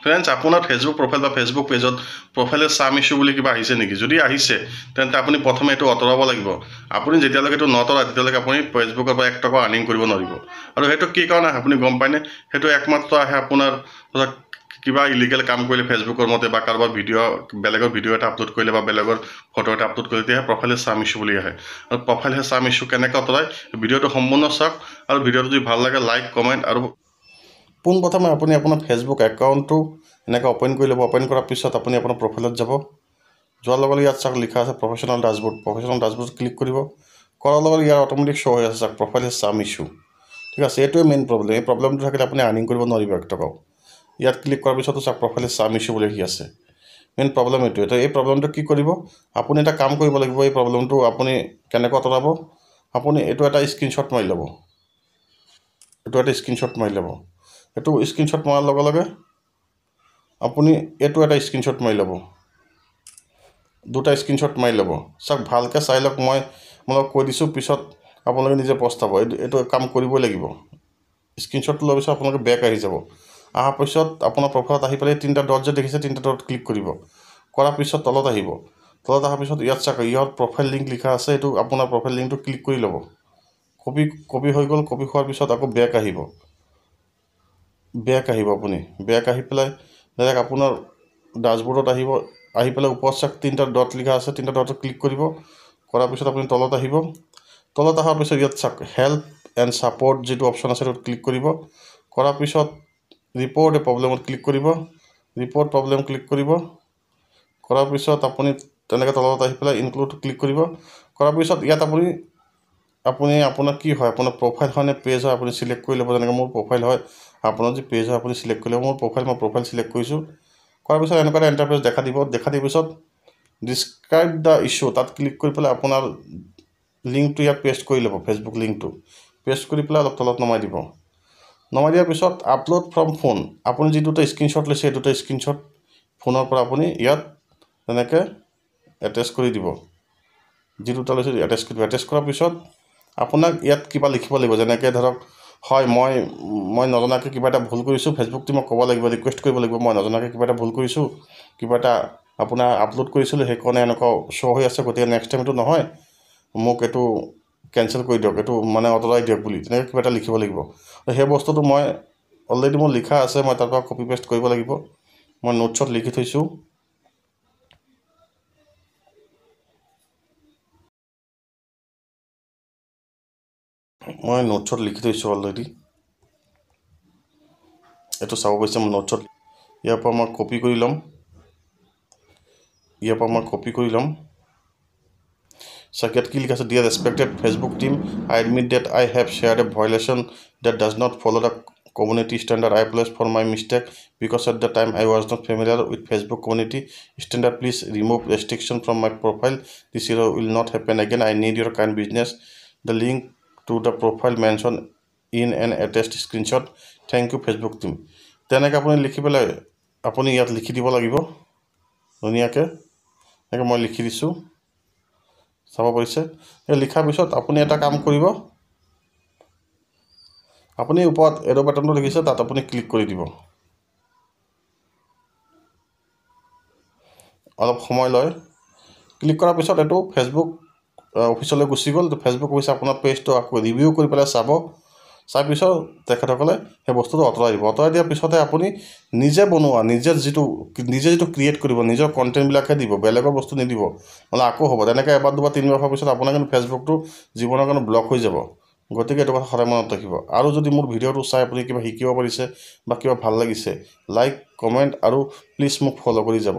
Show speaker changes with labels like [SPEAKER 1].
[SPEAKER 1] Friends, আপোনাৰ Facebook profile বা Facebook পেজত প্ৰফাইলে চাম ইছ্যু বুলি কিবা আহিছে নেকি? যদি আহিছে তেন্তে আপুনি প্ৰথমে এইটো আঁতৰাব লাগিব। আপুনি যেতিয়ালৈকে এইটো নতৰায় তেতিয়ালৈকে আপুনি ফেচবুকৰ পৰা 1 টকা আৰ্নিং কৰিব নোৱাৰিব। আৰু সেইটো কি কাৰণে আপুনি গম পায়নে? সেইটো একমাত্ৰ আহে আপোনাৰ কিবা ইলিগেল কাম কৰিলে ফেচবুকৰ মতে, বা কাৰোবাৰ বেলেগৰ ভিডিঅ' এটা আপলোড কৰিলে বা বেলেগৰ ফটো এটা আপলোড কৰিলে তেতিয়াহে প্ৰফাইলে চাম ইছ্যু বুলি আহে। আৰু প্ৰফাইলে চাম ইছ্যু কেনেকৈ আঁতৰাই, ভিডিঅ'টো সম্পূৰ্ণ চাওক। আৰু ভিডিঅ'টো যদি ভাল লাগে লাইক কমেণ্ট। আৰু পোনপ্ৰথমে আপুনি আপোনাৰ ফেচবুক একাউণ্টটো এনেকৈ অ'পেন কৰি ল'ব। অ'পেন কৰাৰ পিছত আপুনি আপোনাৰ প্ৰফাইলত যাব। যোৱাৰ লগে লগে ইয়াত চাওক লিখা আছে প্ৰফেশ্যনেল ডাছবৰ্ড। প্ৰফেশ্যনেল ডাছবৰ্ড ক্লিক কৰিব। কৰাৰ লগে লগে ইয়াৰ অট'মেটিক শ্ব' হৈ আছে চাওক প্ৰফাইল চাম ইছ্যু। ঠিক আছে, এইটোৱে মেইন প্ৰব্লেম। এই প্ৰব্লেমটো থাকিলে আপুনি আৰ্নিং কৰিব নোৱাৰিব 1 টকাও। ইয়াত ক্লিক কৰাৰ পিছতো চাওক প্ৰফাইলে চাম ইছ্যু বুলি আহি আছে। মেইন প্ৰব্লেম এইটোৱে। তো এই প্ৰব্লেমটো কি কৰিব? আপুনি এটা কাম কৰিব লাগিব। এই প্ৰব্লেমটো আপুনি কেনেকৈ আঁতৰাব? আপুনি এইটো এটা স্ক্ৰীনশ্বট মাৰি ল'ব। এইটো এটা স্ক্ৰীনশ্বট মাৰি ল'ব। এইটো স্ক্ৰীনশ্বট মৰাৰ লগে লগে আপুনি এইটো এটা স্ক্ৰীনশ্বট মাৰি ল'ব। দুটা স্ক্ৰীনশ্বট মাৰি ল'ব। চাওক ভালকৈ চাই লওক। মই কৈ দিছোঁ, পিছত আপোনালোকে নিজে পস্তাব। এইটো কাম কৰিবই লাগিব। স্ক্ৰীনশ্বটটো লোৱাৰ পিছত আপোনালোকে বেক আহি যাব। অহাৰ পিছত আপোনাৰ প্ৰফাইলত আহি পেলাই 3টা ডট যে দেখিছে 3টা ডট ক্লিক কৰিব। কৰাৰ পিছত তলত আহিব। তলত অহাৰ পিছত ইয়াত চাওক ইয়াত প্ৰফাইল লিংক লিখা আছে। এইটো আপোনাৰ প্ৰফাইল লিংকটো ক্লিক কৰি ল'ব। কপি হৈ গ'ল। কপি হোৱাৰ পিছত আকৌ বেক আহিব। আপুনি বেক আহি পেলাই ডাইৰেক্ট আপোনাৰ ডাছবৰ্ডত আহিব। আহি পেলাই ওপৰত চাওক 3টা ডট লিখা আছে। 3টা ডটত ক্লিক কৰিব। কৰাৰ পিছত আপুনি তলত আহিব। তলত অহাৰ পিছত ইয়াত চাওক হেল্প এণ্ড ছাপৰ্ট যিটো অপশ্যন আছে সেইটো ক্লিক কৰিব। কৰাৰ পিছত ৰিপৰ্ট এ প্ৰব্লেমত ক্লিক কৰিব। ৰিপৰ্ট প্ৰব্লেম ক্লিক কৰিব। কৰাৰ পিছত আপুনি তেনেকৈ তলত আহি পেলাই ইনক্লুড ক্লিক কৰিব। কৰাৰ পিছত ইয়াত আপুনি আপোনাৰ কি হয়, আপোনাৰ প্ৰফাইল হয় নে পেজ হয় আপুনি চিলেক্ট কৰি ল'ব। যেনেকৈ মোৰ প্ৰফাইল হয়, আপোনাৰ যদি পেজ হয় আপুনি চিলেক্ট কৰি ল'ব। মোৰ প্ৰফাইল চিলেক্ট কৰিছোঁ। কৰাৰ পিছত এনেকুৱা এটা ইণ্টাৰফেচ দেখা দিব। দেখা দিয়াৰ পিছত ডিছক্ৰাইব দ্য ইছ্যু তাত ক্লিক কৰি পেলাই আপোনাৰ লিংকটো ইয়াত পেষ্ট কৰি ল'ব। ফেচবুক লিংকটো পেষ্ট কৰি পেলাই অলপ তলত নমাই দিব। নমাই দিয়াৰ পিছত আপলোড ফ্ৰম ফোন, আপুনি যি দুটা স্ক্ৰীনশ্বট লৈছে সেই দুটা স্ক্ৰীনশ্বট ফোনৰ পৰা আপুনি ইয়াত তেনেকৈ এটেচ কৰি দিব। যি দুটা লৈছে এটেচ কৰি দিব। এটেচ কৰাৰ পিছত আপোনাক ইয়াত কিবা লিখিব লাগিব। যেনেকৈ ধৰক হয় মই নজনাকৈ কিবা এটা ভুল কৰিছোঁ। ফেচবুক টিমক ক'ব লাগিব, ৰিকুৱেষ্ট কৰিব লাগিব, মই নজনাকৈ কিবা এটা ভুল কৰিছোঁ, কিবা এটা আপোনাৰ আপলোড কৰিছিলোঁ সেইকাৰণে এনেকুৱা শ্ব' হৈ আছে। গতিকে নেক্সট টাইম এইটো নহয়, মোক এইটো কেঞ্চেল কৰি দিয়ক, এইটো আঁতৰাই দিয়ক বুলি তেনেকৈ কিবা এটা লিখিব লাগিব। সেই বস্তুটো মই অলৰেডি মোৰ লিখা আছে। মই তাৰ পৰা কপি পেষ্ট কৰিব লাগিব। মই নোটছত লিখি থৈছোঁ। অলৰেডি এইটো চাব গৈছে মোৰ নোটছত। ইয়াৰ পৰা মই কপি কৰি ল'ম। চাওক ইয়াত কি লিখা আছে, dear respected Facebook team, I admit that I have shared a violation that does not follow' the community standard. I apologize for my mistake because at the time I was not familiar with Facebook community standard. Please remove restriction from my profile. This error will not happen again. I need your kind business. The link to the profile mentioned in an attached screenshot. Thank you Facebook team. তেনেকৈ আপুনি লিখি পেলাই আপুনি ইয়াত লিখি দিব লাগিব ধুনীয়াকৈ। এনেকৈ মই লিখি দিছোঁ, চাব পাৰিছে। এই লিখাৰ পিছত আপুনি এটা কাম কৰিব, আপুনি ওপৰত এৰো বাটনটো দেখিছে তাত আপুনি ক্লিক কৰি দিব। অলপ সময় লয়। ক্লিক কৰাৰ পিছত এইটো ফেচবুক অফিচলৈ গুচি গ'ল। ফেচবুক অফিচে আপোনাৰ পেজটো আকৌ ৰিভিউ কৰি পেলাই চাব। চাই পিছত তেখেতসকলে সেই বস্তুটো আঁতৰাই দিব। আঁতৰাই দিয়াৰ পিছতে আপুনি নিজে বনোৱা নিজে যিটো ক্ৰিয়েট কৰিব, নিজৰ কণ্টেণ্টবিলাকহে দিব, বেলেগৰ বস্তু নিদিব। নহ'লে আকৌ হ'ব তেনেকৈ এবাৰ দুবাৰ তিনিবাৰ হোৱাৰ পিছত আপোনাৰ কিন্তু ফেচবুকটো জীৱনৰ কাৰণে ব্লক হৈ যাব। গতিকে এইটো কথা সদায় মনত ৰাখিব। আৰু যদি মোৰ ভিডিঅ'টো চাই আপুনি কিবা শিকিব পাৰিছে বা কিবা ভাল লাগিছে, লাইক কমেণ্ট আৰু প্লিজ মোক ফ'ল' কৰি যাব।